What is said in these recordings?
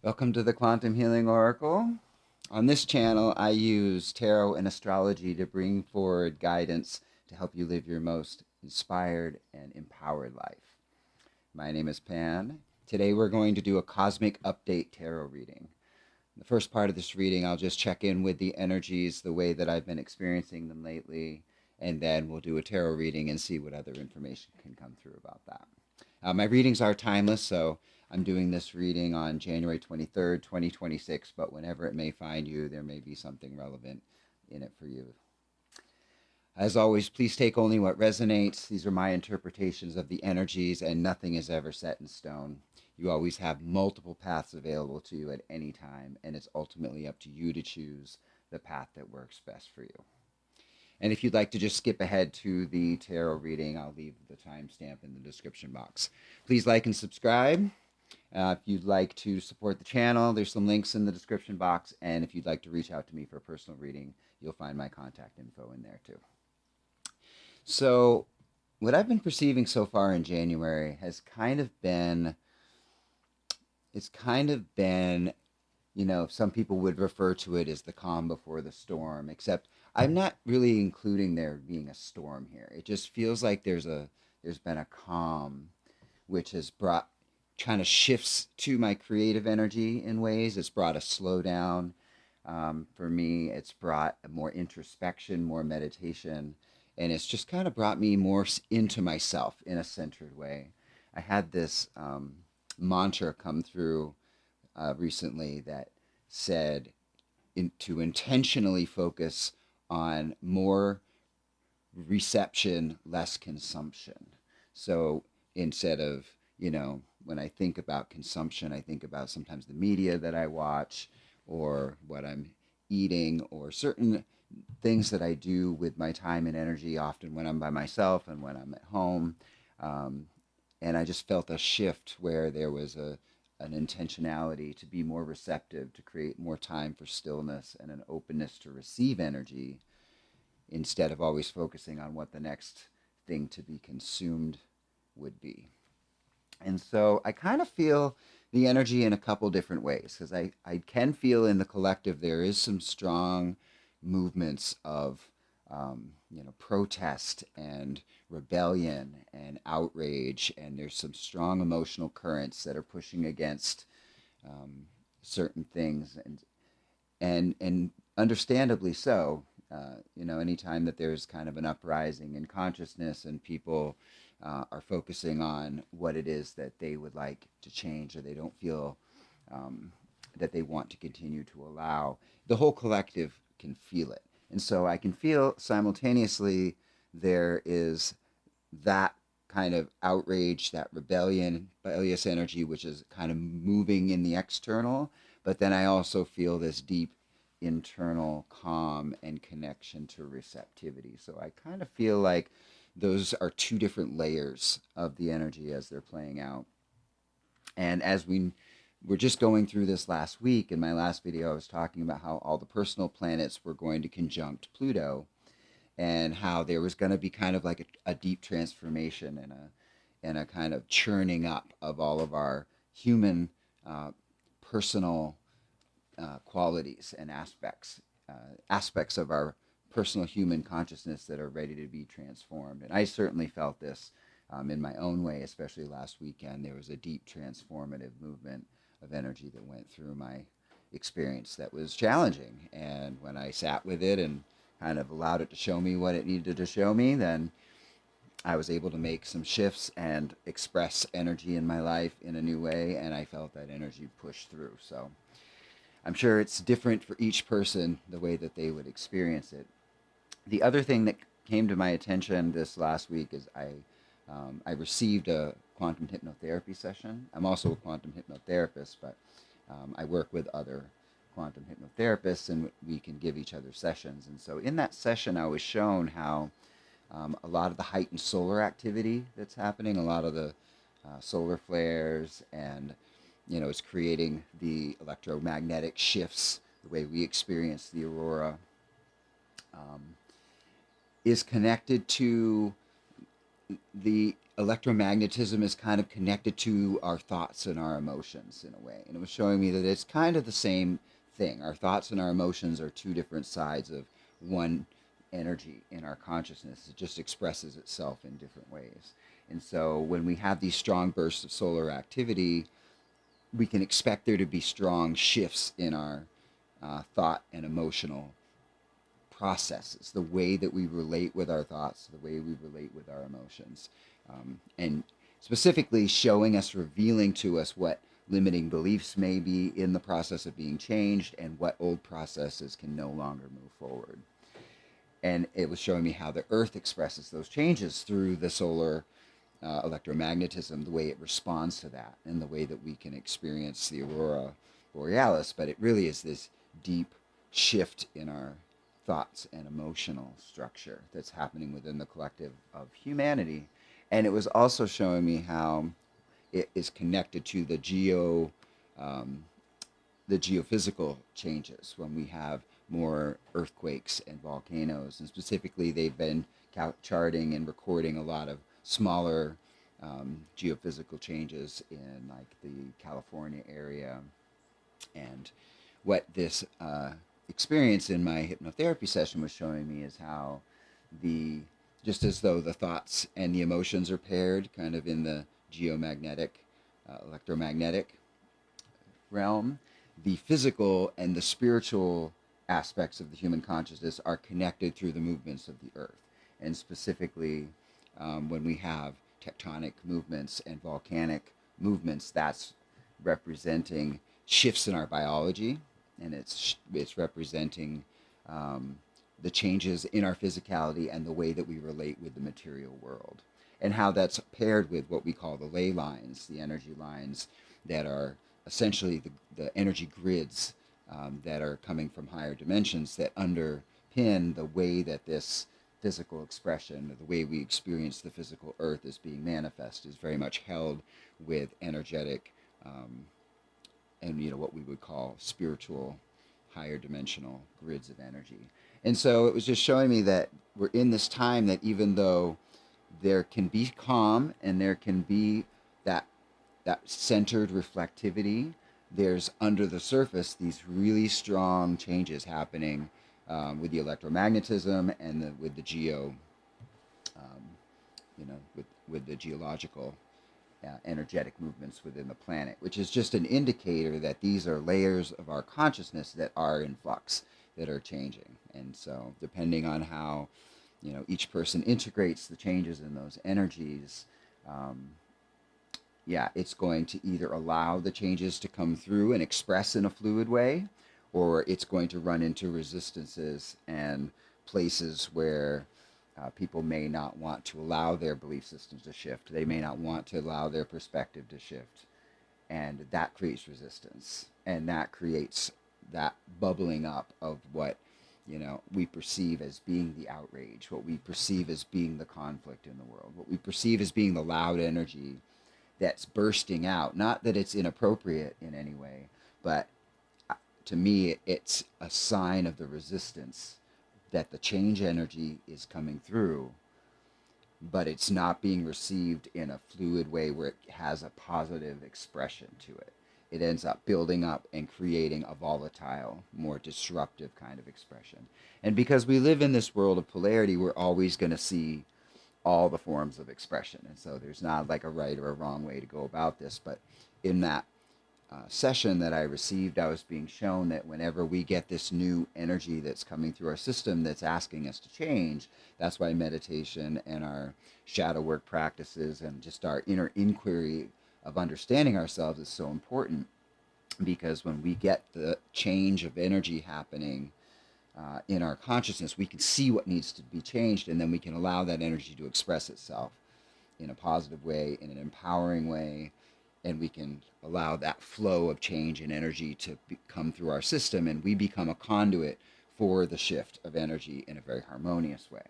Welcome to the Quantum Healing Oracle. On this channel, I use tarot and astrology to bring forward guidance to help you live your most inspired and empowered life. My name is Pan. Today, we're going to do a cosmic update tarot reading. The first part of this reading, I'll just check in with the energies, the way that I've been experiencing them lately, and then we'll do a tarot reading and see what other information can come through about that. My readings are timeless, so I'm doing this reading on January 23rd, 2026, but whenever it may find you, there may be something relevant in it for you. As always, please take only what resonates. These are my interpretations of the energies, and nothing is ever set in stone. You always have multiple paths available to you at any time, and it's ultimately up to you to choose the path that works best for you. And if you'd like to just skip ahead to the tarot reading, I'll leave the timestamp in the description box. Please like and subscribe. If you'd like to support the channel, there's some links in the description box. And if you'd like to reach out to me for a personal reading, you'll find my contact info in there too. So what I've been perceiving so far in January has kind of been, some people would refer to it as the calm before the storm, except I'm not really including there being a storm here. It just feels like there's been a calm, which has brought kind of shifts to my creative energy in ways. It's brought a slowdown. For me, it's brought more introspection, more meditation, and it's just kind of brought me more into myself in a centered way. I had this mantra come through recently that said to intentionally focus on more reception, less consumption. So instead of, when I think about consumption, I think about sometimes the media that I watch or what I'm eating or certain things that I do with my time and energy, often when I'm by myself and when I'm at home. Um, and I just felt a shift where there was an intentionality to be more receptive, to create more time for stillness and an openness to receive energy instead of always focusing on what the next thing to be consumed would be. And so I kind of feel the energy in a couple different ways because I can feel in the collective there is some strong movements of protest and rebellion and outrage, and there's some strong emotional currents that are pushing against certain things, and understandably so. Anytime that there's kind of an uprising in consciousness and people are focusing on what it is that they would like to change or they don't feel that they want to continue to allow, the whole collective can feel it. And so I can feel simultaneously there is that kind of outrage, that rebellion, rebellious energy, which is kind of moving in the external. But then I also feel this deep internal calm and connection to receptivity. So I kind of feel like those are two different layers of the energy as they're playing out. And as we were just going through this last week, in my last video, I was talking about how all the personal planets were going to conjunct Pluto and how there was going to be kind of like a deep transformation and a kind of churning up of all of our human personal qualities and aspects of our personal human consciousness that are ready to be transformed. And I certainly felt this in my own way, especially last weekend. There was a deep transformative movement of energy that went through my experience that was challenging. And when I sat with it and kind of allowed it to show me what it needed to show me, then I was able to make some shifts and express energy in my life in a new way. And I felt that energy push through. So I'm sure it's different for each person, the way that they would experience it. The other thing that came to my attention this last week is I received a quantum hypnotherapy session. I'm also a quantum hypnotherapist, but I work with other quantum hypnotherapists and we can give each other sessions. And so in that session, I was shown how a lot of the heightened solar activity that's happening, a lot of the solar flares, and it's creating the electromagnetic shifts, the way we experience the aurora, um, is connected to the electromagnetism is kind of connected to our thoughts and our emotions in a way. And it was showing me that it's kind of the same thing. Our thoughts and our emotions are two different sides of one energy in our consciousness. It just expresses itself in different ways. And so when we have these strong bursts of solar activity, we can expect there to be strong shifts in our thought and emotional processes, the way that we relate with our thoughts, the way we relate with our emotions, and specifically showing us, revealing to us what limiting beliefs may be in the process of being changed and what old processes can no longer move forward. And it was showing me how the earth expresses those changes through the solar electromagnetism, the way it responds to that, and the way that we can experience the aurora borealis. But it really is this deep shift in our thoughts and emotional structure that's happening within the collective of humanity. And it was also showing me how it is connected to um, the geophysical changes when we have more earthquakes and volcanoes. And specifically, they've been charting and recording a lot of smaller geophysical changes in like the California area. And what this experience in my hypnotherapy session was showing me is how the just as though the thoughts and the emotions are paired kind of in the geomagnetic electromagnetic realm, the physical and the spiritual aspects of the human consciousness are connected through the movements of the earth. And specifically, when we have tectonic movements and volcanic movements, that's representing shifts in our biology, and it's representing the changes in our physicality and the way that we relate with the material world, and how that's paired with what we call the ley lines, the energy lines that are essentially the energy grids that are coming from higher dimensions that underpin the way that this physical expression, the way we experience the physical earth is being manifest, is very much held with energetic and what we would call spiritual, higher dimensional grids of energy. And so it was just showing me that we're in this time that even though there can be calm and there can be that centered reflectivity, there's under the surface these really strong changes happening with the electromagnetism and with the with the geological energetic movements within the planet, which is just an indicator that these are layers of our consciousness that are in flux, that are changing. And so depending on how each person integrates the changes in those energies, it's going to either allow the changes to come through and express in a fluid way, or it's going to run into resistances and places where people may not want to allow their belief systems to shift. They may not want to allow their perspective to shift. And that creates resistance. And that creates that bubbling up of what we perceive as being the outrage, what we perceive as being the conflict in the world, what we perceive as being the loud energy that's bursting out. Not that it's inappropriate in any way, but to me, it's a sign of the resistance that the change energy is coming through, but it's not being received in a fluid way where it has a positive expression to it. It ends up building up and creating a volatile, more disruptive kind of expression. And because we live in this world of polarity, we're always going to see all the forms of expression. And so there's not like a right or a wrong way to go about this. But in that session that I received, I was being shown that whenever we get this new energy that's coming through our system that's asking us to change, that's why meditation and our shadow work practices and just our inner inquiry of understanding ourselves is so important. Because when we get the change of energy happening in our consciousness, we can see what needs to be changed, and then we can allow that energy to express itself in a positive way, in an empowering way, and we can allow that flow of change and energy to come through our system, and we become a conduit for the shift of energy in a very harmonious way.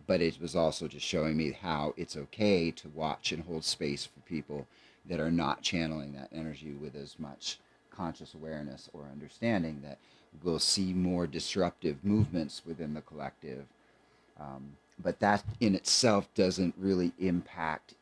But it was also just showing me how it's okay to watch and hold space for people that are not channeling that energy with as much conscious awareness or understanding, that we'll see more disruptive movements within the collective But that in itself doesn't really impact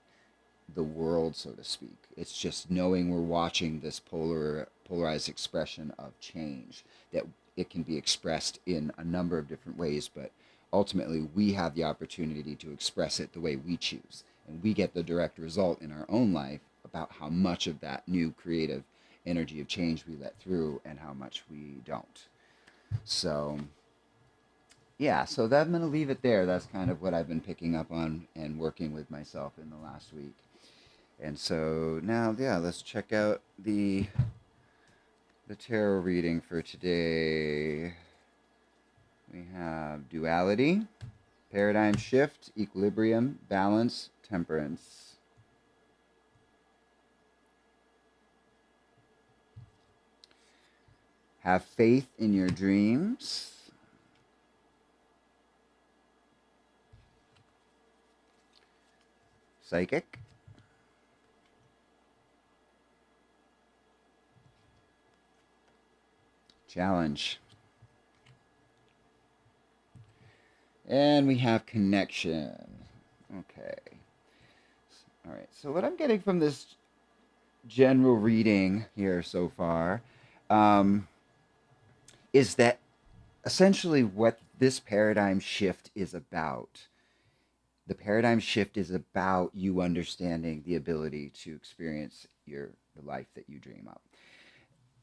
the world, so to speak. It's just knowing we're watching this polarized expression of change, that it can be expressed in a number of different ways, but ultimately we have the opportunity to express it the way we choose. And we get the direct result in our own life about how much of that new creative energy of change we let through and how much we don't. So, yeah, so that, I'm going to leave it there. That's kind of what I've been picking up on and working with myself in the last week. And so now, yeah, let's check out the tarot reading for today. We have duality, paradigm shift, equilibrium, balance, temperance. Have faith in your dreams. Psychic. Challenge. And we have connection. Okay. All right. So what I'm getting from this general reading here so far um, is that essentially what this paradigm shift is about. The paradigm shift is about you understanding the ability to experience the life that you dream up.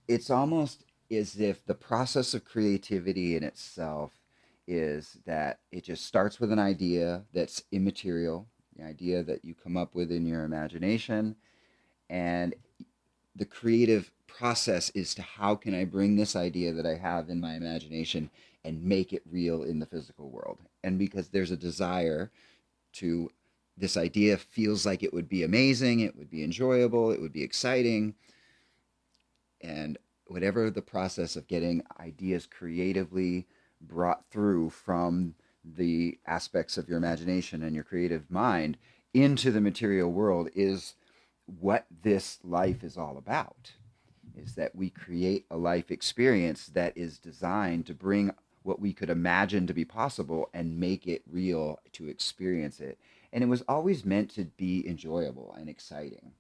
It's almost as if the process of creativity in itself is that it just starts with an idea that's immaterial, the idea that you come up with in your imagination, and the creative process is to how can I bring this idea that I have in my imagination and make it real in the physical world. And because there's a desire to, this idea feels like it would be amazing, it would be enjoyable, it would be exciting, and whatever the process of getting ideas creatively brought through from the aspects of your imagination and your creative mind into the material world is what this life is all about, is that we create a life experience that is designed to bring what we could imagine to be possible and make it real to experience it. And it was always meant to be enjoyable and exciting.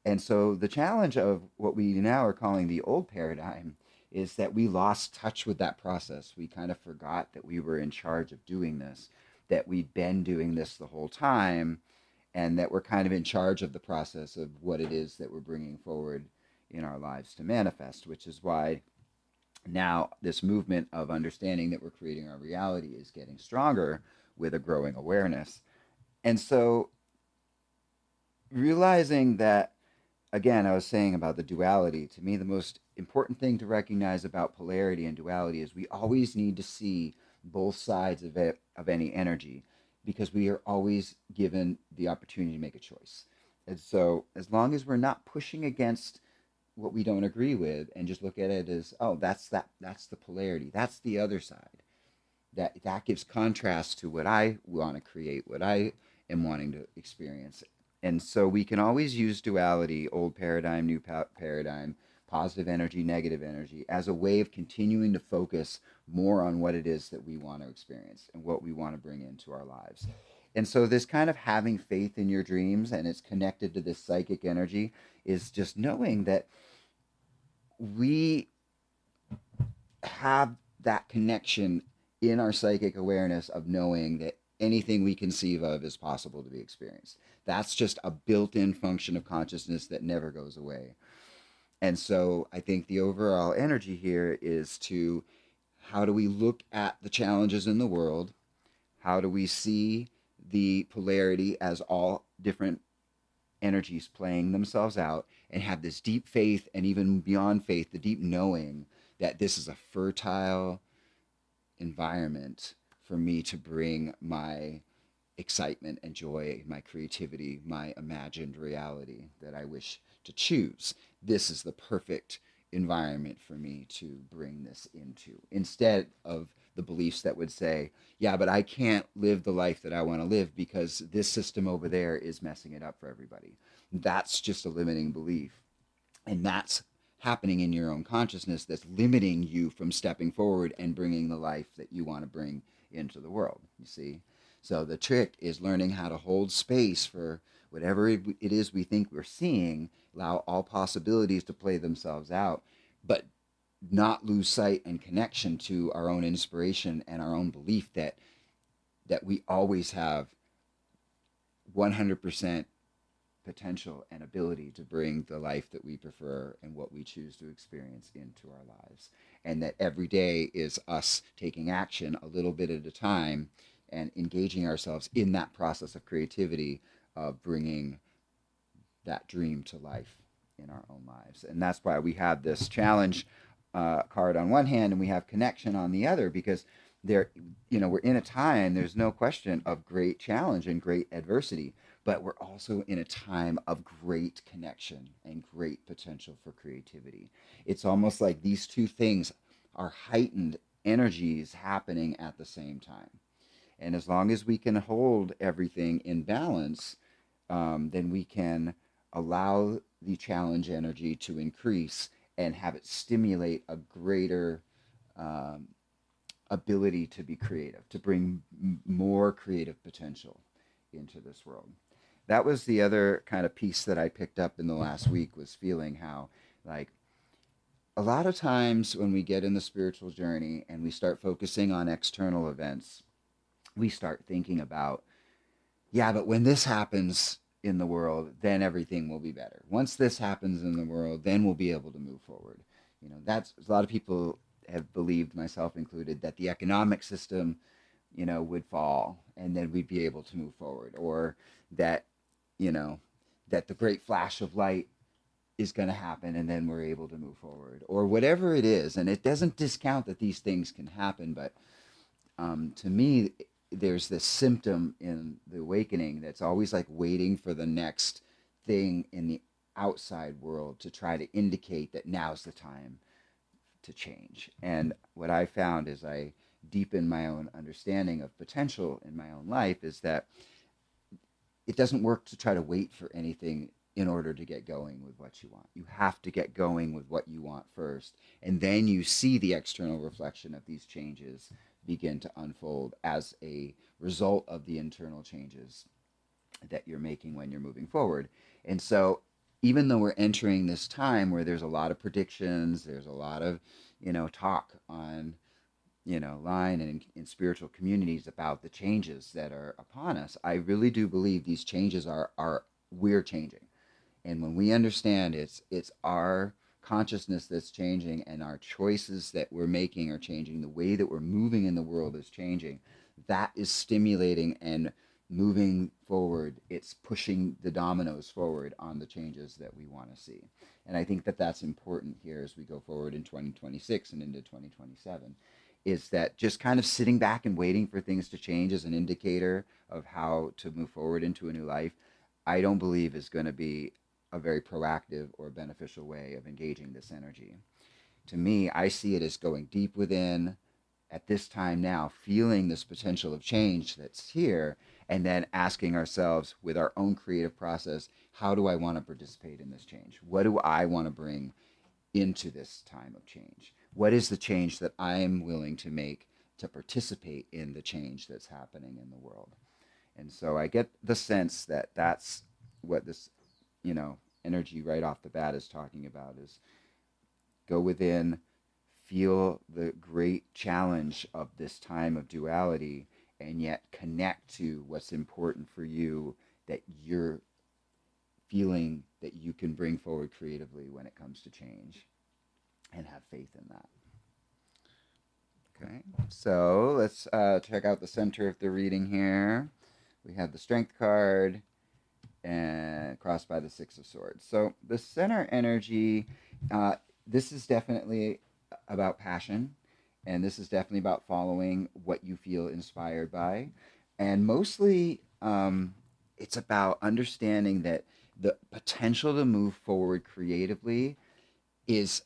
And so the challenge of what we now are calling the old paradigm is that we lost touch with that process. We kind of forgot that we were in charge of doing this, that we'd been doing this the whole time, and that we're kind of in charge of the process of what it is that we're bringing forward in our lives to manifest, which is why now this movement of understanding that we're creating our reality is getting stronger with a growing awareness. And so realizing that, again, I was saying about the duality, to me, the most important thing to recognize about polarity and duality is we always need to see both sides of it, of any energy, because we are always given the opportunity to make a choice. And so as long as we're not pushing against what we don't agree with and just look at it as, oh, that's the polarity, that's the other side, that gives contrast to what I want to create, what I am wanting to experience. And so we can always use duality, old paradigm, new paradigm, positive energy, negative energy, as a way of continuing to focus more on what it is that we want to experience and what we want to bring into our lives. And so this kind of having faith in your dreams, and it's connected to this psychic energy, is just knowing that we have that connection in our psychic awareness of knowing that anything we conceive of is possible to be experienced. That's just a built in function of consciousness that never goes away. And so I think the overall energy here is to, how do we look at the challenges in the world? How do we see the polarity as all different energies playing themselves out, and have this deep faith, and even beyond faith, the deep knowing that this is a fertile environment for me to bring my excitement and joy, my creativity, my imagined reality that I wish to choose. This is the perfect environment for me to bring this into, instead of the beliefs that would say, yeah, but I can't live the life that I want to live because this system over there is messing it up for everybody. That's just a limiting belief. And that's happening in your own consciousness that's limiting you from stepping forward and bringing the life that you want to bring into the world, you see. So the trick is learning how to hold space for whatever it is we think we're seeing, allow all possibilities to play themselves out, but not lose sight and connection to our own inspiration and our own belief that we always have 100% potential and ability to bring the life that we prefer and what we choose to experience into our lives. And that every day is us taking action a little bit at a time and engaging ourselves in that process of creativity of bringing that dream to life in our own lives. And that's why we have this challenge card on one hand and we have connection on the other, because there, we're in a time, there's no question, of great challenge and great adversity, but we're also in a time of great connection and great potential for creativity. It's almost like these two things are heightened energies happening at the same time. And as long as we can hold everything in balance, then we can allow the challenge energy to increase and have it stimulate a greater ability to be creative, to bring more creative potential into this world. That was the other kind of piece that I picked up in the last week, was feeling how, like, a lot of times when we get in the spiritual journey and we start focusing on external events, we start thinking about, yeah, but when this happens in the world, then everything will be better. Once this happens in the world, then we'll be able to move forward. That's a lot of people have believed, myself included, that the economic system, would fall and then we'd be able to move forward, or that, that the great flash of light is going to happen and then we're able to move forward, or whatever it is. And it doesn't discount that these things can happen, but to me, there's this symptom in the awakening that's always like waiting for the next thing in the outside world to try to indicate that now's the time to change. And what I found as I deepen my own understanding of potential in my own life is that it doesn't work to try to wait for anything in order to get going with what you want. You have to get going with what you want first, and then you see the external reflection of these changes begin to unfold as a result of the internal changes that you're making when you're moving forward. And so even though we're entering this time where there's a lot of predictions, there's a lot of, talk on, line and in spiritual communities about the changes that are upon us, I really do believe these changes are we're changing. And when we understand it's our consciousness that's changing and our choices that we're making are changing, the way that we're moving in the world is changing, that is stimulating and moving forward. It's pushing the dominoes forward on the changes that we want to see. And I think that that's important here as we go forward in 2026 and into 2027, is that just kind of sitting back and waiting for things to change as an indicator of how to move forward into a new life, I don't believe is going to be a very proactive or beneficial way of engaging this energy. To me, I see it as going deep within at this time now, feeling this potential of change that's here, and then asking ourselves with our own creative process, how do I want to participate in this change? What do I want to bring into this time of change? What is the change that I'm willing to make to participate in the change that's happening in the world? And so I get the sense that that's what this, energy right off the bat is talking about, is go within, feel the great challenge of this time of duality, and yet connect to what's important for you, that you're feeling that you can bring forward creatively when it comes to change, and have faith in that. Okay, so let's check out the center of the reading here. We have the Strength card and crossed by the Six of Swords. So the center energy, this is definitely about passion, and this is definitely about following what you feel inspired by. And mostly it's about understanding that the potential to move forward creatively is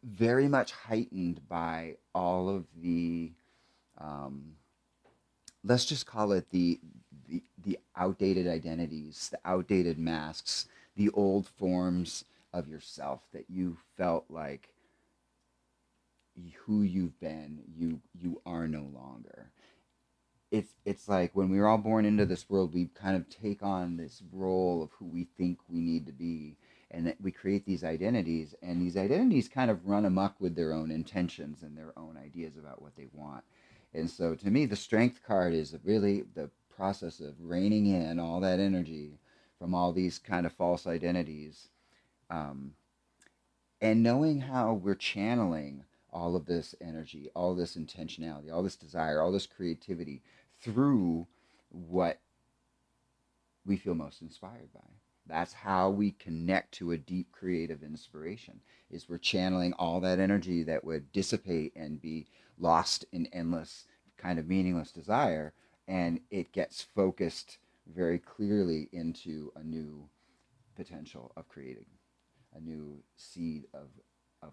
very much heightened by all of the, let's just call it the outdated identities, the outdated masks, the old forms of yourself that you felt like who you've been, you are no longer. it's like when we were all born into this world, we kind of take on this role of who we think we need to be, and that we create these identities, and these identities kind of run amok with their own intentions and their own ideas about what they want. And so, to me, the strength card is really the process of reining in all that energy from all these kind of false identities, um, and knowing how we're channeling all of this energy, all this intentionality, all this desire, all this creativity through what we feel most inspired by. That's how we connect to a deep creative inspiration. Is we're channeling all that energy that would dissipate and be lost in endless kind of meaningless desire, and it gets focused very clearly into a new potential of creating a new seed of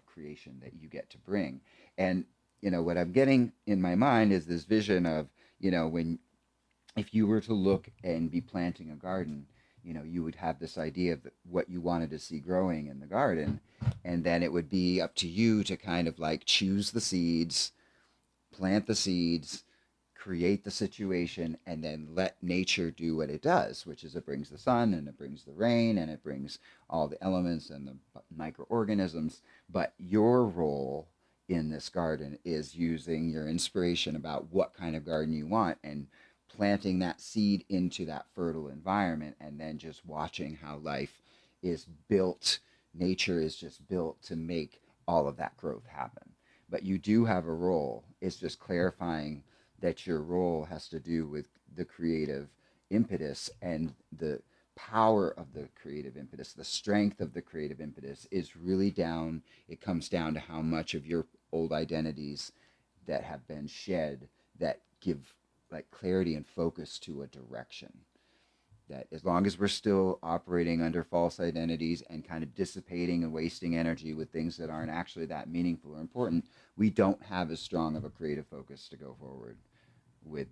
creation that you get to bring. And what I'm getting in my mind is this vision of, when if you were to look and be planting a garden, you would have this idea of what you wanted to see growing in the garden, and then it would be up to you to kind of like choose the seeds, plant the seeds, create the situation, and then let nature do what it does, which is it brings the sun and it brings the rain and it brings all the elements and the microorganisms. But your role in this garden is using your inspiration about what kind of garden you want and planting that seed into that fertile environment, and then just watching how life is built. Nature is just built to make all of that growth happen. But you do have a role. It's just clarifying that your role has to do with the creative impetus, and the power of the creative impetus, the strength of the creative impetus is really down. It comes down to how much of your old identities that have been shed that give like clarity and focus to a direction. That as long as we're still operating under false identities and kind of dissipating and wasting energy with things that aren't actually that meaningful or important, we don't have as strong of a creative focus to go forward with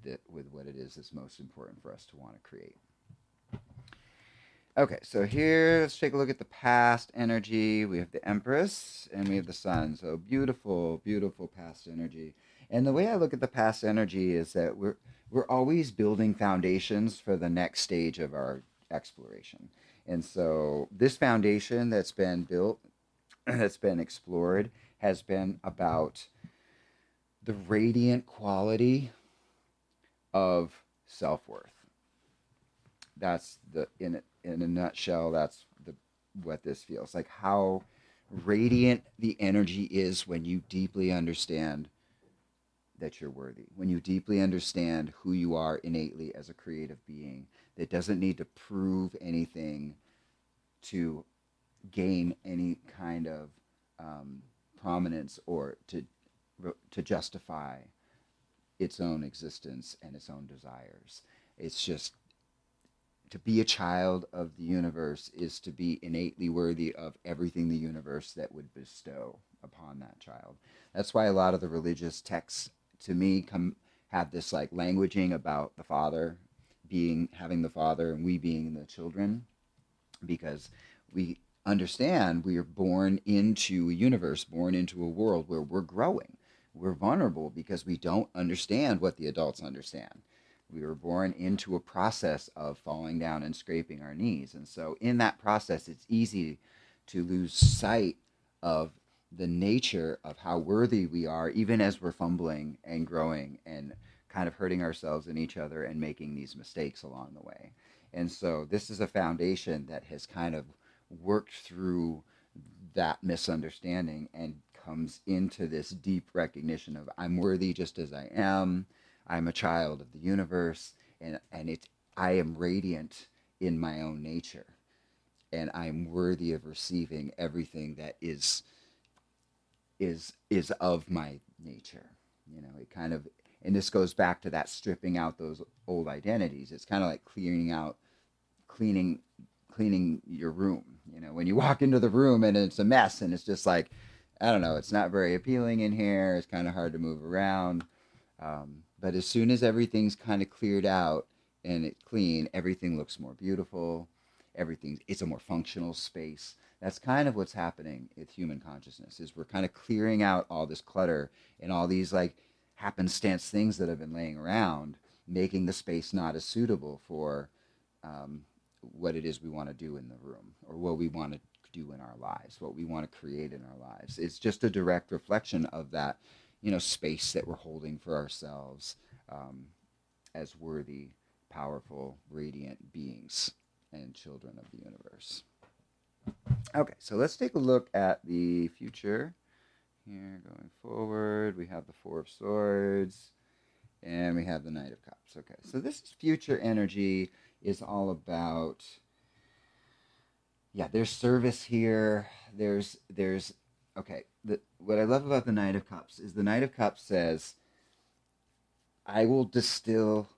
what it is that's most important for us to want to create. Okay, so here let's take a look at the past energy. We have the Empress and we have the Sun. So beautiful, beautiful past energy. And the way I look at the past energy is that we're always building foundations for the next stage of our exploration. And so this foundation that's been built, that's been explored, has been about the radiant quality of self-worth. That's the in a nutshell, that's the what this feels like, how radiant the energy is when you deeply understand that you're worthy, when you deeply understand who you are innately as a creative being that doesn't need to prove anything to gain any kind of prominence or to justify its own existence and its own desires. It's just to be a child of the universe is to be innately worthy of everything the universe that would bestow upon that child. That's why a lot of the religious texts to me have this like languaging about the father having the father and we being the children, because we understand we are born into a universe, born into a world where we're growing. We're vulnerable because we don't understand what the adults understand. We were born into a process of falling down and scraping our knees. And so in that process, it's easy to lose sight of the nature of how worthy we are, even as we're fumbling and growing and kind of hurting ourselves and each other and making these mistakes along the way. And so this is a foundation that has kind of worked through that misunderstanding and comes into this deep recognition of I'm worthy just as I am. I'm a child of the universe, and I am radiant in my own nature, and I'm worthy of receiving everything that is of my nature. It kind of, and this goes back to that stripping out those old identities. It's kind of like cleaning your room. When you walk into the room and it's a mess and it's just like, I don't know, it's not very appealing in here. It's kind of hard to move around. But as soon as everything's kind of cleared out and it's clean, everything looks more beautiful. It's a more functional space. That's kind of what's happening with human consciousness, is we're kind of clearing out all this clutter and all these like happenstance things that have been laying around, making the space not as suitable for um, what it is we want to do in the room, or what we want to do in our lives, what we want to create in our lives. It's just a direct reflection of that, space that we're holding for ourselves, um, as worthy, powerful, radiant beings and children of the universe. Okay, so let's take a look at the future here going forward. We have the Four of Swords and we have the Knight of Cups. Okay, so this is future energy, is all about, yeah, there's service here. There's okay, what I love about the Knight of Cups is the Knight of Cups says, I will distill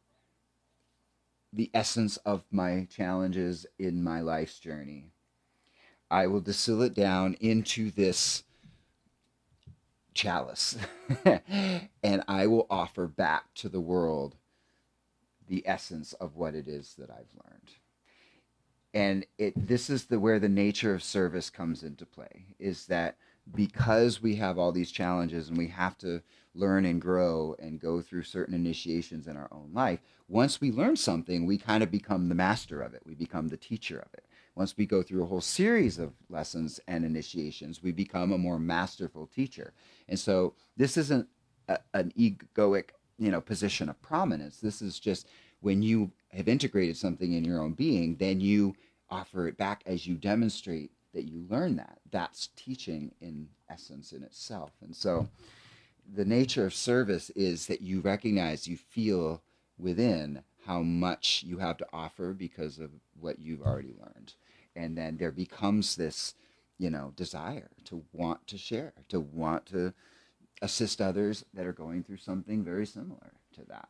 the essence of my challenges in my life's journey. I will distill it down into this chalice and I will offer back to the world the essence of what it is that I've learned. And this is where the nature of service comes into play, is that because we have all these challenges and we have to learn and grow and go through certain initiations in our own life, once we learn something, we kind of become the master of it. We become the teacher of it. Once we go through a whole series of lessons and initiations, we become a more masterful teacher. And so this isn't an egoic, position of prominence. This is just when you have integrated something in your own being, then you offer it back as you demonstrate that you learn that. That's teaching in essence in itself. And so the nature of service is that you recognize, you feel within how much you have to offer because of what you've already learned. And then there becomes this, desire to want to share, to want to assist others that are going through something very similar to that.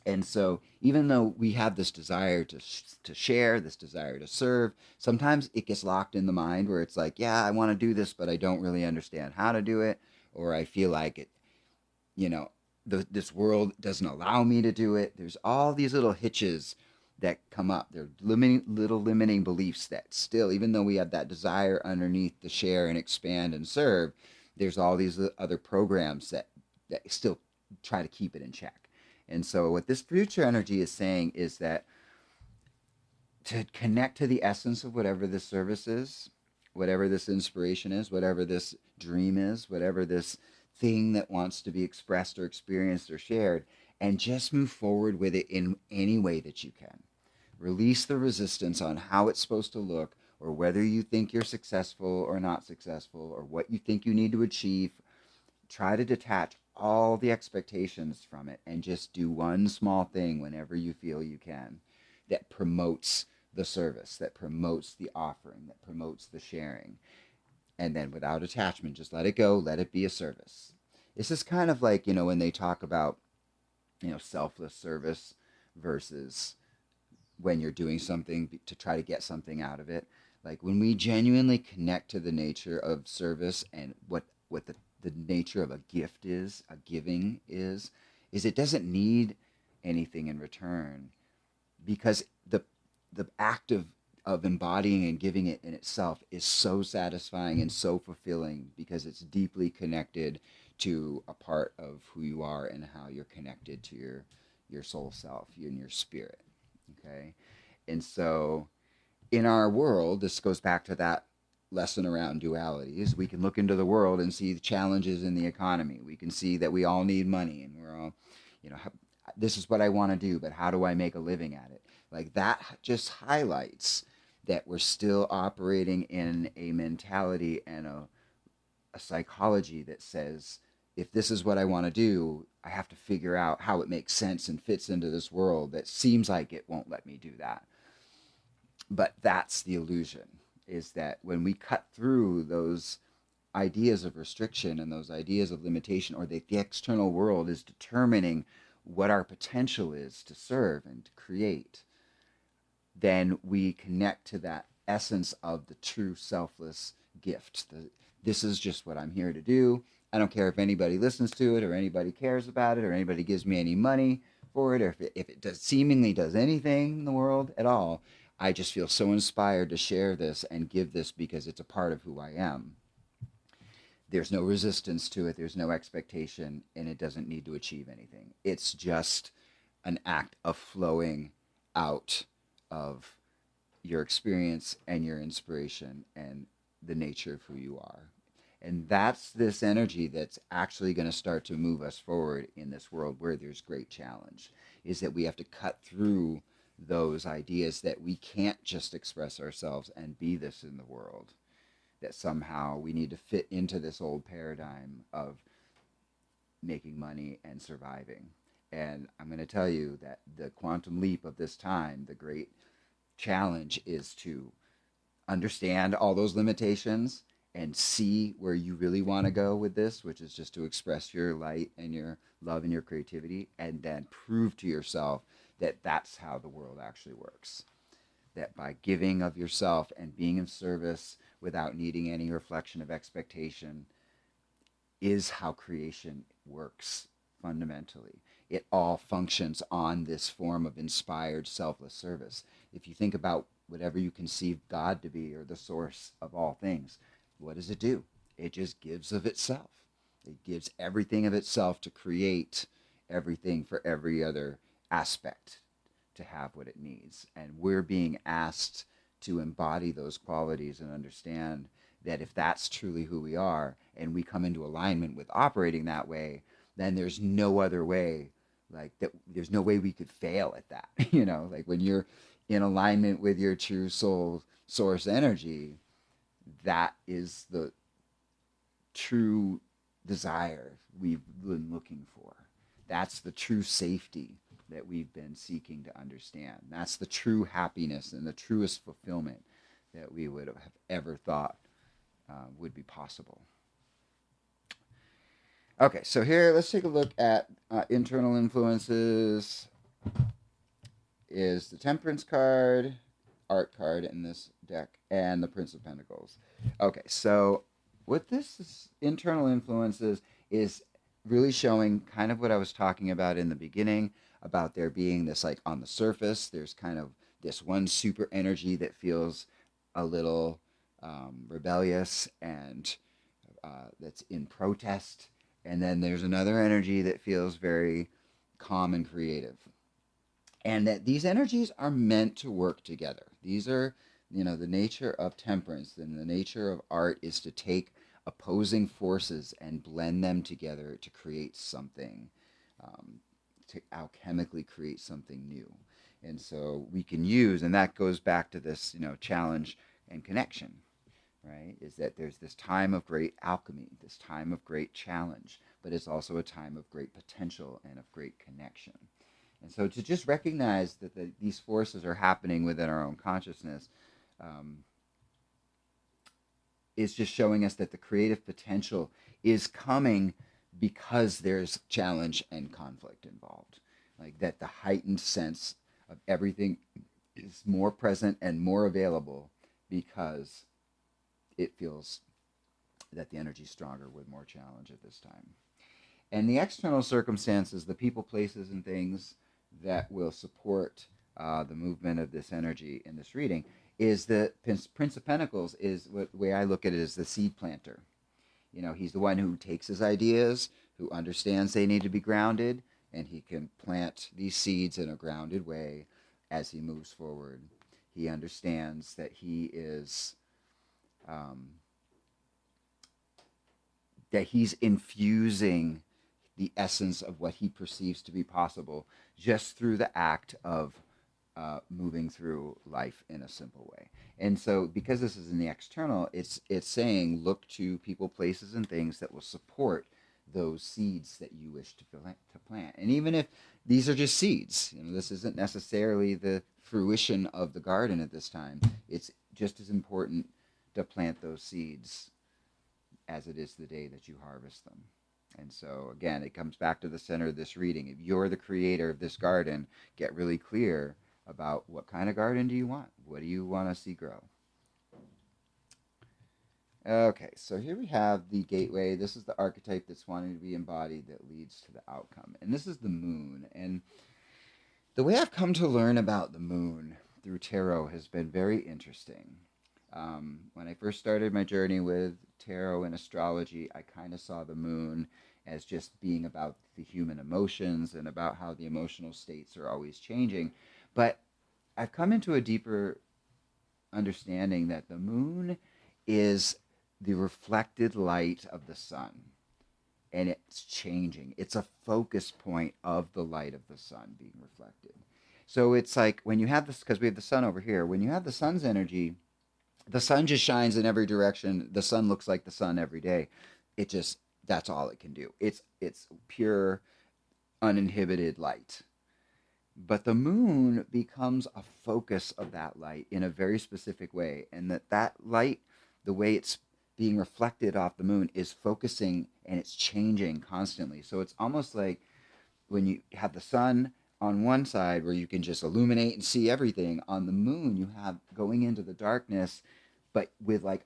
And so even though we have this desire to share, this desire to serve, sometimes it gets locked in the mind where it's like, yeah, I want to do this, but I don't really understand how to do it. Or I feel like it, you know, this world doesn't allow me to do it. There's all these little hitches that come up. They're little limiting beliefs that still, even though we have that desire underneath to share and expand and serve, there's all these other programs that still try to keep it in check. And so what this future energy is saying is that to connect to the essence of whatever this service is, whatever this inspiration is, whatever this dream is, whatever this thing that wants to be expressed or experienced or shared, and just move forward with it in any way that you can. Release the resistance on how it's supposed to look, or whether you think you're successful or not successful, or what you think you need to achieve. Try to detach all the expectations from it and just do one small thing whenever you feel you can that promotes the service, that promotes the offering, that promotes the sharing. And then without attachment, just let it go, let it be a service. This is kind of like, when they talk about, selfless service versus when you're doing something to try to get something out of it. Like when we genuinely connect to the nature of service and what the nature of a gift is, a giving is it doesn't need anything in return, because the act of embodying and giving it in itself is so satisfying and so fulfilling, because it's deeply connected to a part of who you are and how you're connected to your soul self and your spirit. Okay. And so in our world, this goes back to that lesson around dualities. We can look into the world and see the challenges in the economy. We can see that we all need money, and we're all, this is what I want to do, but how do I make a living at it? Like that just highlights that we're still operating in a mentality and a psychology that says, if this is what I want to do, I have to figure out how it makes sense and fits into this world that seems like it won't let me do that. But that's the illusion, is that when we cut through those ideas of restriction and those ideas of limitation, or that the external world is determining what our potential is to serve and to create, then we connect to that essence of the true selfless gift. This is just what I'm here to do. I don't care if anybody listens to it, or anybody cares about it, or anybody gives me any money for it, or if it does seemingly does anything in the world at all. I just feel so inspired to share this and give this because it's a part of who I am. There's no resistance to it. There's no expectation, and it doesn't need to achieve anything. It's just an act of flowing out of your experience and your inspiration and the nature of who you are. And that's this energy that's actually going to start to move us forward in this world where there's great challenge, is that we have to cut through those ideas that we can't just express ourselves and be this in the world, that somehow we need to fit into this old paradigm of making money and surviving. And I'm going to tell you that the quantum leap of this time, the great challenge, is to understand all those limitations and see where you really want to go with this, which is just to express your light and your love and your creativity, and then prove to yourself that that's how the world actually works. That by giving of yourself and being of service without needing any reflection of expectation is how creation works fundamentally. It all functions on this form of inspired, selfless service. If you think about whatever you conceive God to be, or the source of all things, what does it do? It just gives of itself. It gives everything of itself to create everything for every other aspect to have what it needs. And we're being asked to embody those qualities and understand that if that's truly who we are and we come into alignment with operating that way, then there's no other way, like that, there's no way we could fail at that. Like when you're in alignment with your true soul source energy, that is the true desire we've been looking for. That's the true safety that we've been seeking to understand. That's the true happiness and the truest fulfillment that we would have ever thought would be possible. Okay, so here let's take a look at internal influences. Is the Temperance card, art card in this deck, and the Prince of Pentacles. Okay, so what this is, internal influences, is really showing kind of what I was talking about in the beginning, about there being this, like, on the surface, there's kind of this one super energy that feels a little rebellious and that's in protest. And then there's another energy that feels very calm and creative. And that these energies are meant to work together. These are, the nature of temperance and the nature of art is to take opposing forces and blend them together to create something, to alchemically create something new. And so we can use, and that goes back to this, challenge and connection, right? Is that there's this time of great alchemy, this time of great challenge, but it's also a time of great potential and of great connection. And so to just recognize that these forces are happening within our own consciousness is just showing us that the creative potential is coming because there's challenge and conflict involved. Like that the heightened sense of everything is more present and more available because it feels that the energy is stronger with more challenge at this time. And the external circumstances, the people, places, and things that will support the movement of this energy in this reading, is the Prince of Pentacles is what the way I look at it is the seed planter. He's the one who takes his ideas, who understands they need to be grounded, and he can plant these seeds in a grounded way as he moves forward. He understands that he is that he's infusing the essence of what he perceives to be possible just through the act of moving through life in a simple way. And so because this is in the external, it's saying look to people, places, and things that will support those seeds that you wish to plant. And even if these are just seeds, this isn't necessarily the fruition of the garden at this time, it's just as important to plant those seeds as it is the day that you harvest them. And so, again, it comes back to the center of this reading. If you're the creator of this garden, get really clear about what kind of garden do you want? What do you want to see grow? Okay, so here we have the gateway. This is the archetype that's wanting to be embodied that leads to the outcome. And this is the moon. And the way I've come to learn about the moon through tarot has been very interesting. When I first started my journey with tarot and astrology, I kind of saw the moon as just being about the human emotions and about how the emotional states are always changing. But I've come into a deeper understanding that the moon is the reflected light of the sun, and it's changing. It's a focus point of the light of the sun being reflected. So it's like when you have this, because we have the sun over here, when you have the sun's energy, the sun just shines in every direction. The sun looks like the sun every day. It just, that's all it can do. It's pure uninhibited light. But the moon becomes a focus of that light in a very specific way, and that light, the way it's being reflected off the moon, is focusing and it's changing constantly. So it's almost like when you have the sun on one side where you can just illuminate and see everything, on the moon you have going into the darkness, but with like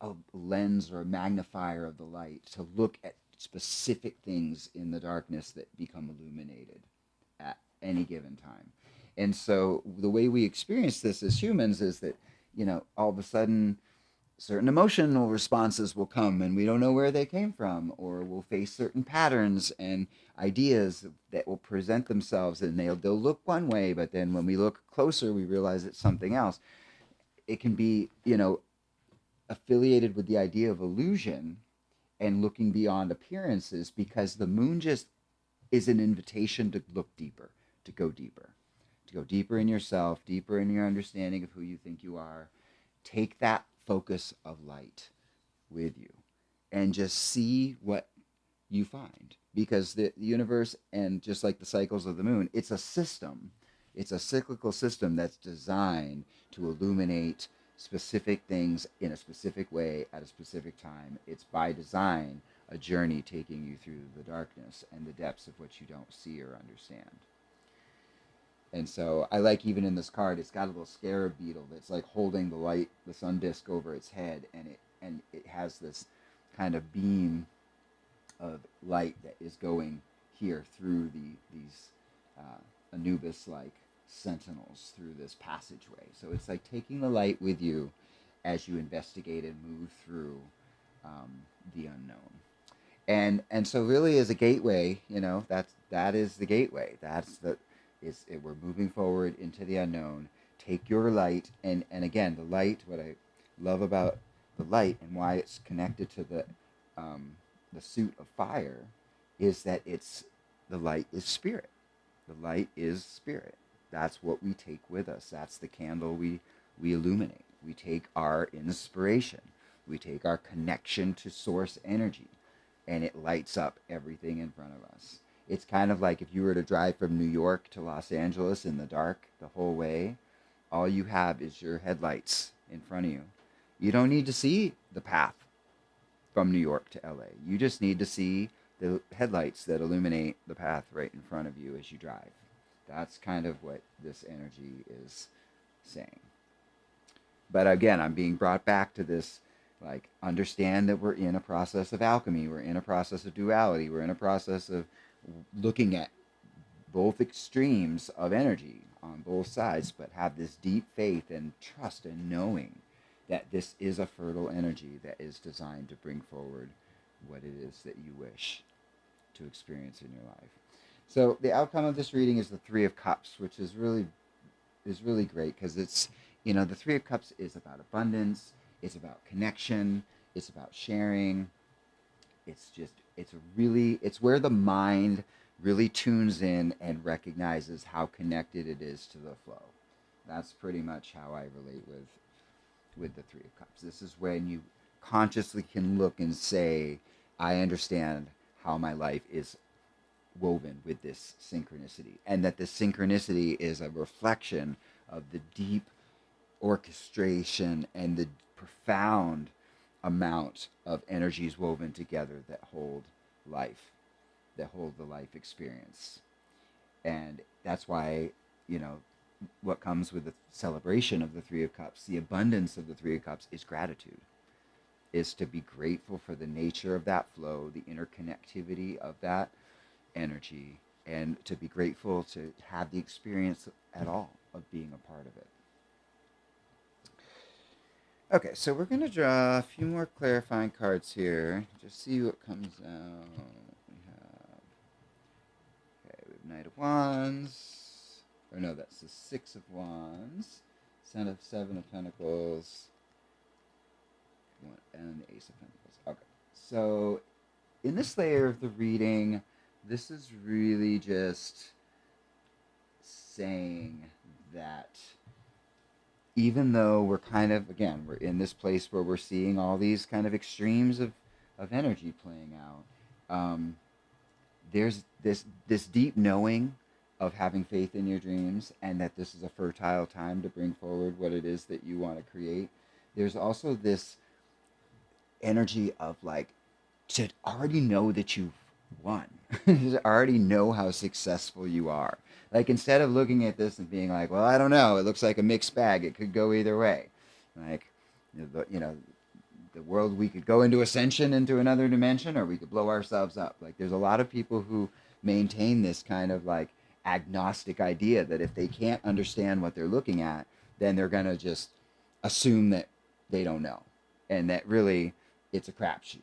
a lens or a magnifier of the light to look at specific things in the darkness that become illuminated at any given time. And so the way we experience this as humans is that, all of a sudden certain emotional responses will come and we don't know where they came from, or we'll face certain patterns and ideas that will present themselves, and they'll look one way, but then when we look closer we realize it's something else. It can be, affiliated with the idea of illusion and looking beyond appearances, because the moon just is an invitation to look deeper, to go deeper, to go deeper in yourself, deeper in your understanding of who you think you are. Take that focus of light with you and just see what you find, because the universe, and just like the cycles of the moon, it's a system. It's a cyclical system that's designed to illuminate specific things in a specific way at a specific time. It's by design a journey taking you through the darkness and the depths of what you don't see or understand. And so I like, even in this card, it's got a little scarab beetle that's like holding the light, the sun disk over its head, and it has this kind of beam of light that is going here through these Anubis-like sentinels through this passageway. So it's like taking the light with you as you investigate and move through the unknown. And so really, as a gateway, that is the gateway. We're moving forward into the unknown. Take your light, and again, the light. What I love about the light and why it's connected to the suit of fire is that the light is spirit. The light is spirit. That's what we take with us. That's the candle we illuminate. We take our inspiration. We take our connection to source energy, and it lights up everything in front of us. It's kind of like if you were to drive from New York to Los Angeles in the dark the whole way, all you have is your headlights in front of you. You don't need to see the path from New York to LA. You just need to see the headlights that illuminate the path right in front of you as you drive. That's kind of what this energy is saying. But again, I'm being brought back to this, like, understand that we're in a process of alchemy. We're in a process of duality. We're in a process of looking at both extremes of energy on both sides, but have this deep faith and trust and knowing that this is a fertile energy that is designed to bring forward what it is that you wish to experience in your life. So the outcome of this reading is the Three of Cups, which is really great, because it's, the Three of Cups is about abundance, it's about connection, it's about sharing. It's where the mind really tunes in and recognizes how connected it is to the flow. That's pretty much how I relate with the Three of Cups. This is when you consciously can look and say, I understand how my life is woven with this synchronicity, and that this synchronicity is a reflection of the deep orchestration and the profound amount of energies woven together that hold life, that hold the life experience. And that's why, what comes with the celebration of the Three of Cups, the abundance of the Three of Cups, is gratitude. Is to be grateful for the nature of that flow, the interconnectivity of that energy, and to be grateful to have the experience at all of being a part of it. Okay, so we're going to draw a few more clarifying cards here. Just see what comes out. Knight of Wands. Or no, that's the Six of Wands. Seven of Pentacles. And the Ace of Pentacles. Okay. So in this layer of the reading, this is really just saying that even though we're kind of, again, we're in this place where we're seeing all these kind of extremes of energy playing out, there's this deep knowing of having faith in your dreams and that this is a fertile time to bring forward what it is that you want to create. There's also this energy of like to already know that you've won, to already know how successful you are. Like instead of looking at this and being like, well, I don't know, it looks like a mixed bag. It could go either way. Like, the world, we could go into ascension into another dimension or we could blow ourselves up. Like there's a lot of people who maintain this kind of like agnostic idea that if they can't understand what they're looking at, then they're going to just assume that they don't know. And that really it's a crapshoot,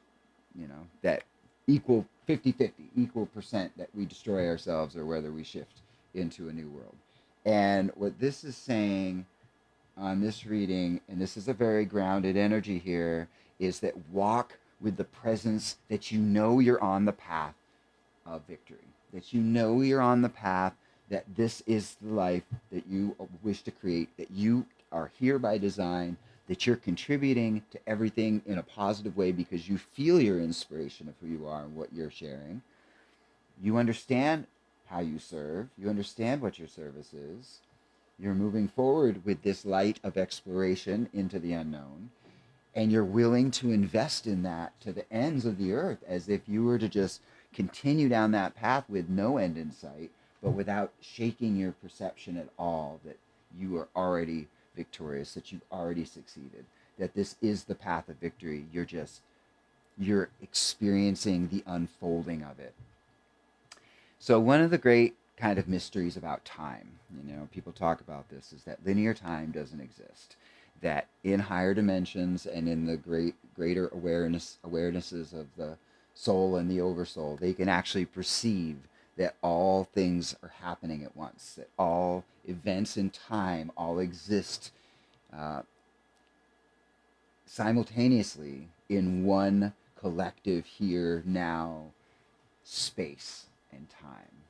that equal 50-50, equal percent that we destroy ourselves or whether we shift into a new world. And what this is saying on this reading, and this is a very grounded energy here, is that walk with the presence that you know you're on the path of victory, that you know you're on the path, that this is the life that you wish to create, that you are here by design, that you're contributing to everything in a positive way because you feel your inspiration of who you are and what you're sharing. You understand how you serve. You understand what your service is. You're moving forward with this light of exploration into the unknown. And you're willing to invest in that to the ends of the earth as if you were to just continue down that path with no end in sight, but without shaking your perception at all that you are already victorious, that you've already succeeded, that this is the path of victory. You're experiencing the unfolding of it. So one of the great kind of mysteries about time, people talk about this, is that linear time doesn't exist. That in higher dimensions and in the greater awarenesses of the soul and the oversoul, they can actually perceive that all things are happening at once, that all events in time all exist simultaneously in one collective here, now space and time.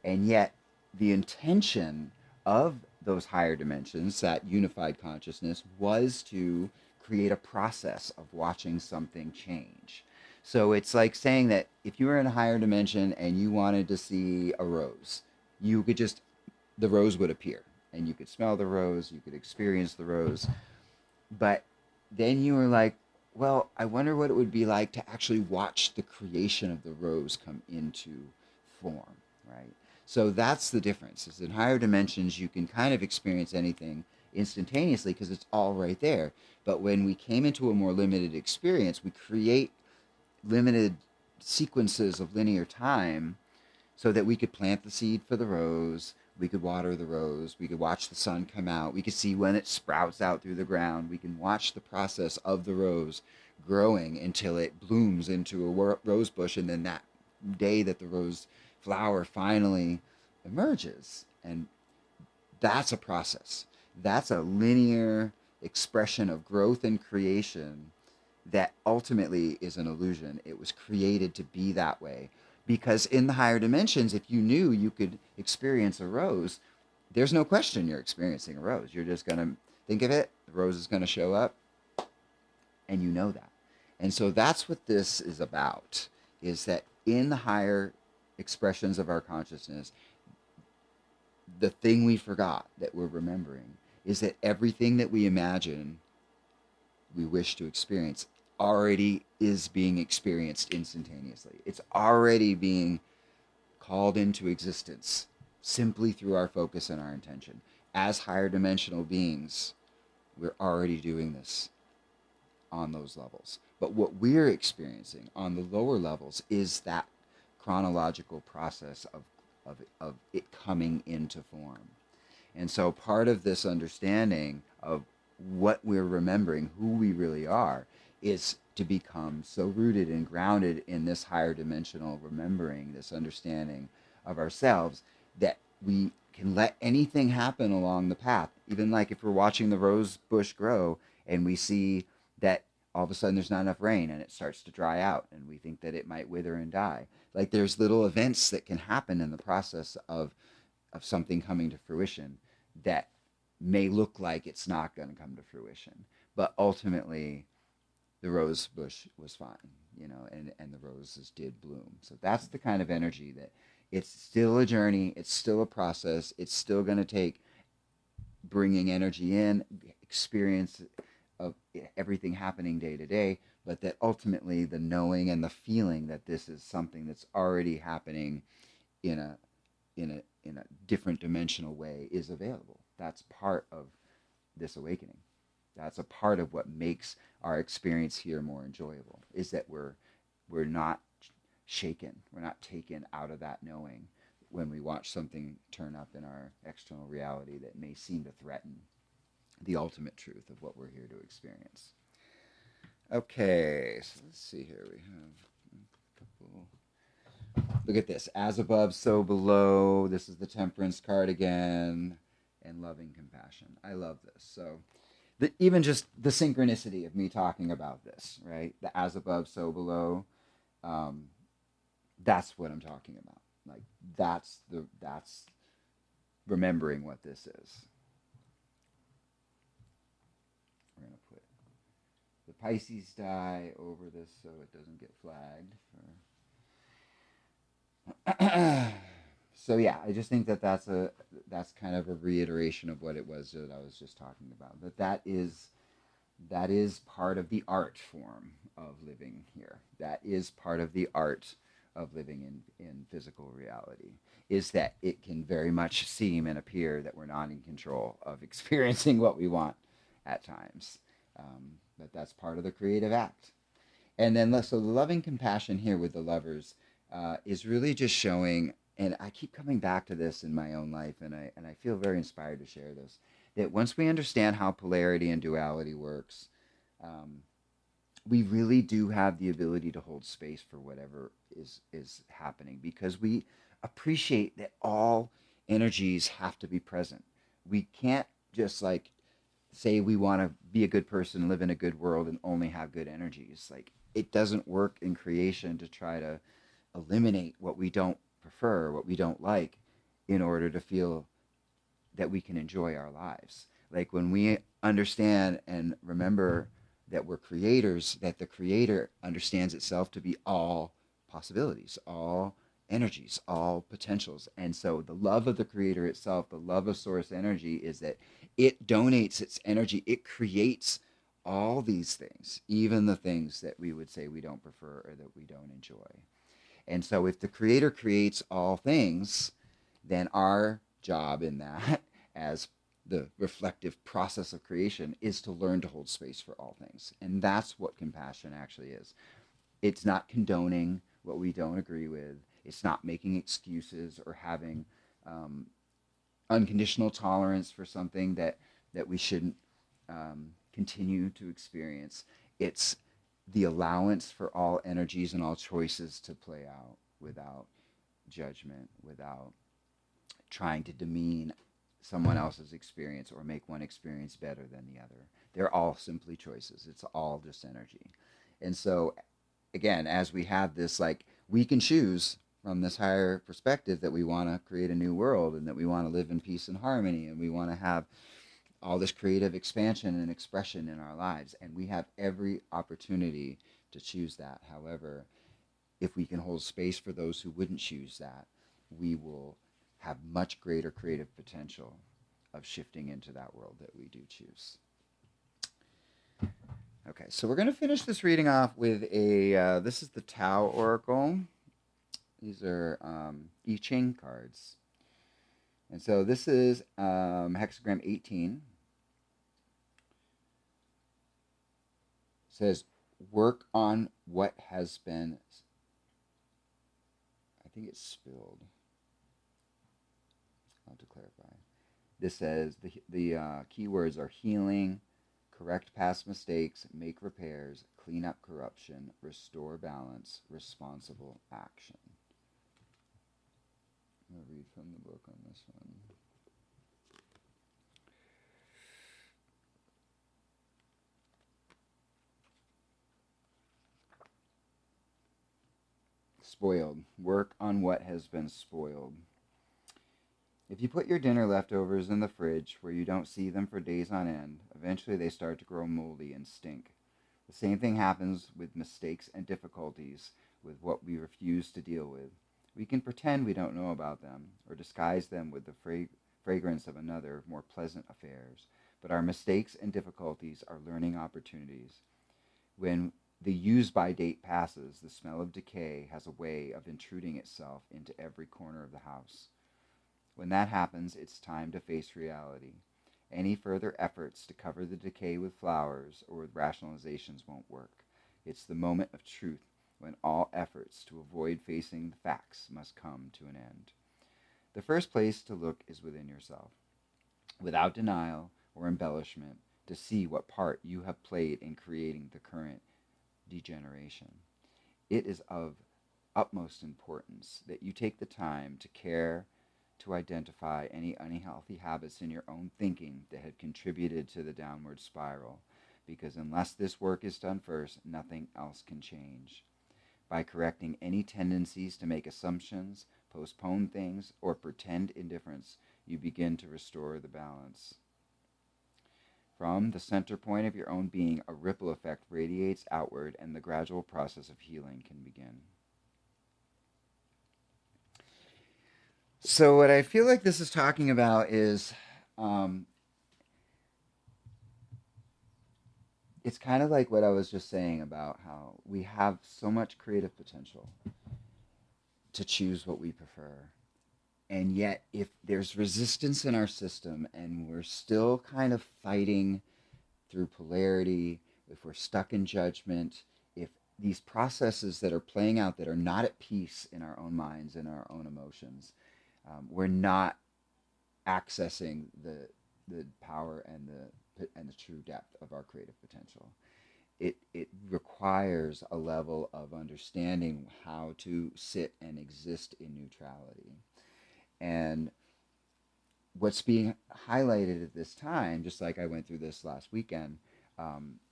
And yet the intention of those higher dimensions, that unified consciousness, was to create a process of watching something change. So it's like saying that if you were in a higher dimension and you wanted to see a rose, the rose would appear and you could smell the rose, you could experience the rose. But then you were like, well, I wonder what it would be like to actually watch the creation of the rose come into form, right? So that's the difference. Is in higher dimensions, you can kind of experience anything instantaneously because it's all right there. But when we came into a more limited experience, we create limited sequences of linear time so that we could plant the seed for the rose, we could water the rose, we could watch the sun come out, we could see when it sprouts out through the ground, we can watch the process of the rose growing until it blooms into a rose bush, and then that day that the rose flower finally emerges. And that's a process. That's a linear expression of growth and creation that ultimately is an illusion. It was created to be that way. Because in the higher dimensions, if you knew you could experience a rose, there's no question you're experiencing a rose. You're just going to think of it, the rose is going to show up, and you know that. And so that's what this is about, is that in the higher expressions of our consciousness, the thing we forgot that we're remembering is that everything that we imagine we wish to experience already is being experienced instantaneously. It's already being called into existence simply through our focus and our intention. As higher dimensional beings, we're already doing this on those levels. But what we're experiencing on the lower levels is that chronological process of it coming into form. And so part of this understanding of what we're remembering, who we really are, is to become so rooted and grounded in this higher dimensional remembering, this understanding of ourselves, that we can let anything happen along the path. Even like if we're watching the rose bush grow and we see that all of a sudden there's not enough rain and it starts to dry out and we think that it might wither and die. Like there's little events that can happen in the process of something coming to fruition that may look like it's not going to come to fruition. But ultimately, the rose bush was fine, and the roses did bloom. So that's the kind of energy that it's still a journey, it's still a process, it's still going to take bringing energy in, experience of everything happening day to day, but that ultimately the knowing and the feeling that this is something that's already happening in a different dimensional way is available. That's part of this awakening. That's a part of what makes our experience here more enjoyable, is that we're not shaken, we're not taken out of that knowing when we watch something turn up in our external reality that may seem to threaten the ultimate truth of what we're here to experience. Okay, so let's see here. We have a couple. Look at this. As above, so below. This is the Temperance card again. And loving compassion. I love this. So even just the synchronicity of me talking about this, right? The as above, so below. That's what I'm talking about. Like that's remembering what this is. We're gonna put the Pisces die over this so it doesn't get flagged. So yeah, I just think that that's kind of a reiteration of what it was that I was just talking about. That is part of the art form of living here. That is part of the art of living in physical reality, is that it can very much seem and appear that we're not in control of experiencing what we want at times. But that's part of the creative act. And then, so the loving compassion here with the lovers is really just showing, and I keep coming back to this in my own life, and I feel very inspired to share this, that once we understand how polarity and duality works, we really do have the ability to hold space for whatever is happening, because we appreciate that all energies have to be present. We can't just like say we want to be a good person, live in a good world, and only have good energies. Like it doesn't work in creation to try to eliminate what we don't prefer, what we don't like, in order to feel that we can enjoy our lives. Like when we understand and remember that we're creators, that the creator understands itself to be all possibilities, all energies, all potentials. And so the love of the creator itself, the love of source energy, is that it donates its energy. It creates all these things, even the things that we would say we don't prefer or that we don't enjoy. And so if the creator creates all things, then our job in that, as the reflective process of creation, is to learn to hold space for all things. And that's what compassion actually is. It's not condoning what we don't agree with. It's not making excuses or having unconditional tolerance for something that we shouldn't continue to experience. It's the allowance for all energies and all choices to play out without judgment, without trying to demean someone else's experience or make one experience better than the other. They're all simply choices. It's all just energy. And so, again, as we have this, like, we can choose from this higher perspective that we want to create a new world and that we want to live in peace and harmony and we want to have all this creative expansion and expression in our lives. And we have every opportunity to choose that. However, if we can hold space for those who wouldn't choose that, we will have much greater creative potential of shifting into that world that we do choose. Okay, so we're going to finish this reading off with this is the Tao Oracle. These are I Ching cards. And so this is hexagram 18. It says, work on what has been, I think it's spilled. I'll have to clarify. This says the keywords are healing, correct past mistakes, make repairs, clean up corruption, restore balance, responsible action. I'm going to read from the book on this one. Spoiled. Work on what has been spoiled. If you put your dinner leftovers in the fridge where you don't see them for days on end, eventually they start to grow moldy and stink. The same thing happens with mistakes and difficulties with what we refuse to deal with. We can pretend we don't know about them or disguise them with the fragrance of another, more pleasant affairs. But our mistakes and difficulties are learning opportunities. When the use by date passes, the smell of decay has a way of intruding itself into every corner of the house. When that happens, it's time to face reality. Any further efforts to cover the decay with flowers or with rationalizations won't work. It's the moment of truth when all efforts to avoid facing the facts must come to an end. The first place to look is within yourself, without denial or embellishment, to see what part you have played in creating the current degeneration. It is of utmost importance that you take the time to care to identify any unhealthy habits in your own thinking that had contributed to the downward spiral, because unless this work is done first, nothing else can change. By correcting any tendencies to make assumptions, postpone things, or pretend indifference, you begin to restore the balance. From the center point of your own being, a ripple effect radiates outward, and the gradual process of healing can begin. So, what I feel like this is talking about is it's kind of like what I was just saying about how we have so much creative potential to choose what we prefer. And yet, if there's resistance in our system and we're still kind of fighting through polarity, if we're stuck in judgment, if these processes that are playing out that are not at peace in our own minds and our own emotions, we're not accessing the power and the true depth of our creative potential. It requires a level of understanding how to sit and exist in neutrality. And what's being highlighted at this time, just like I went through this last weekend,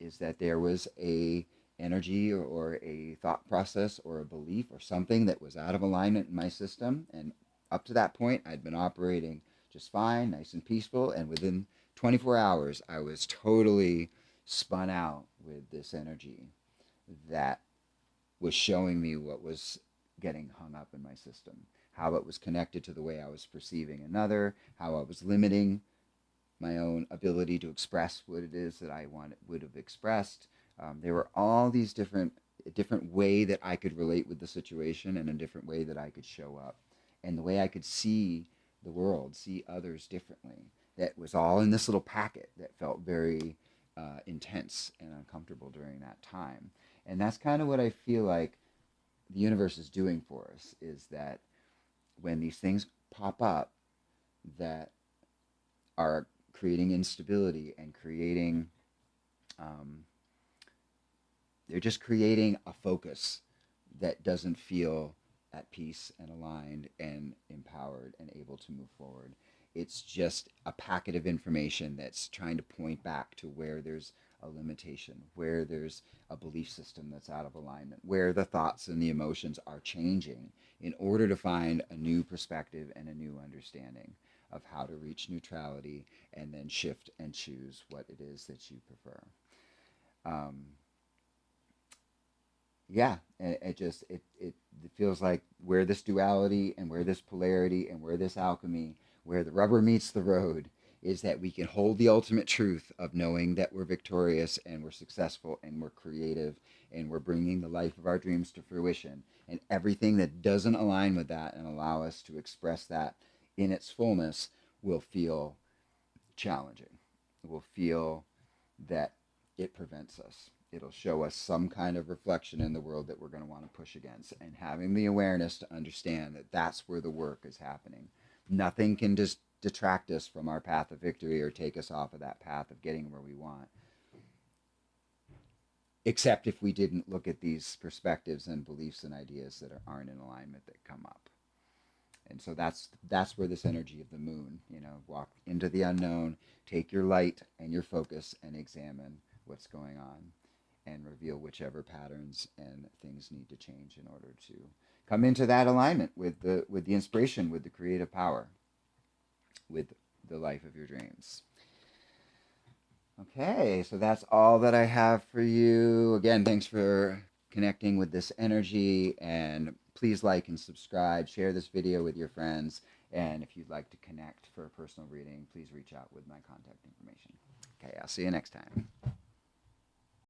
is that there was a energy or a thought process or a belief or something that was out of alignment in my system, and up to that point I'd been operating just fine, nice and peaceful, and within 24 hours I was totally spun out with this energy that was showing me what was getting hung up in my system, how it was connected to the way I was perceiving another, how I was limiting my own ability to express what it is that would have expressed. There were all these a different way that I could relate with the situation and a different way that I could show up, and the way I could see the world, see others differently. That was all in this little packet that felt very intense and uncomfortable during that time. And that's kind of what I feel like the universe is doing for us, is that when these things pop up that are creating instability and creating they're just creating a focus that doesn't feel at peace and aligned and empowered and able to move forward. It's just a packet of information that's trying to point back to where there's a limitation, where there's a belief system that's out of alignment, where the thoughts and the emotions are changing in order to find a new perspective and a new understanding of how to reach neutrality and then shift and choose what it is that you prefer. Um, yeah, it feels like where this duality and where this polarity and where this alchemy, where the rubber meets the road, is that we can hold the ultimate truth of knowing that we're victorious and we're successful and we're creative and we're bringing the life of our dreams to fruition, and everything that doesn't align with that and allow us to express that in its fullness will feel challenging. It will feel that it prevents us. It'll show us some kind of reflection in the world that we're going to want to push against. And having the awareness to understand that that's where the work is happening. Nothing can just detract us from our path of victory or take us off of that path of getting where we want, except if we didn't look at these perspectives and beliefs and ideas that aren't in alignment that come up. And so that's where this energy of the moon, walk into the unknown, take your light and your focus and examine what's going on and reveal whichever patterns and things need to change in order to come into that alignment with the inspiration, with the creative power, with the life of your dreams. Okay, so that's all that I have for you. Again, thanks for connecting with this energy, and please like and subscribe, share this video with your friends, and if you'd like to connect for a personal reading, please reach out with my contact information. Okay, I'll see you next time.